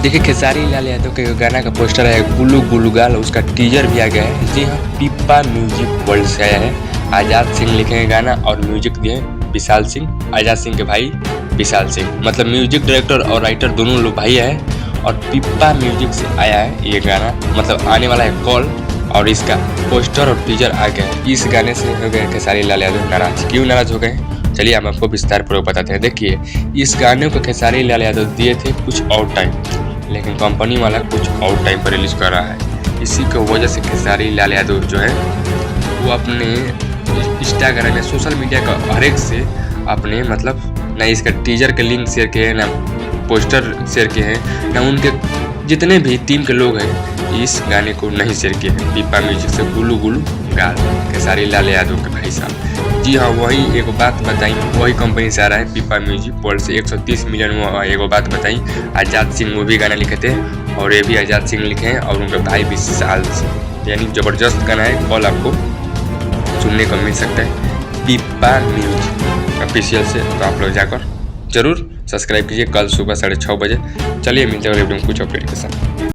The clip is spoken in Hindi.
देखिए खेसारी लाल यादव के गाना का पोस्टर है गुल्लू गुल्लू गाल, उसका टीजर भी आ गया है। जी हाँ, पिप्पा म्यूजिक वर्ल्ड से आया है। आजाद सिंह लिखे हैं गाना और म्यूजिक दिए विशाल सिंह, आजाद सिंह के भाई विशाल सिंह, मतलब म्यूजिक डायरेक्टर और राइटर दोनों लोग भाई है। और पिप्पा म्यूजिक से आया है ये गाना, मतलब आने वाला है कॉल, और इसका पोस्टर और टीजर आ गया है। इस गाने से हो गए खेसारी लाल यादव नाराज। क्यों नाराज हो गए, चलिए हम आपको विस्तार पूर्वक बताते हैं। देखिए, इस गाने को खेसारी लाल यादव दिए थे कुछ और टाइम, लेकिन कंपनी वाला कुछ और टाइम पर रिलीज कर रहा है। इसी की वजह से खेसारी लाल यादव जो है वो अपने इंस्टाग्राम में, सोशल मीडिया का हर एक से अपने, मतलब ना इसका टीजर के लिंक शेयर किए हैं, ना पोस्टर शेयर किए हैं, ना उनके जितने भी टीम के लोग हैं इस गाने को नहीं शेयर किए हैं। पिप्पा म्यूजिक से गुल्लू गुल्लू गाल, खेसारी लाल यादव के भाई साहब। जी हाँ, वही एक बात बताई, वही कंपनी से आ रहा है पिप्पा म्यूजिक वर्ल्ड से 130 मिलियन। एक बात बताई, आजाद सिंह वो भी गाना लिखे थे और ये भी आजाद सिंह लिखे हैं और उनके भाई विशाल सिंह, यानी जबरदस्त गाना है। कॉल आपको सुनने को मिल सकता है पिप्पा म्यूजिक ऑफिशियल से, तो आप लोग जाकर जरूर सब्सक्राइब कीजिए कल सुबह 6:30 बजे। चलिए मिलते हैं वीडियो में कुछ अपडेट के साथ।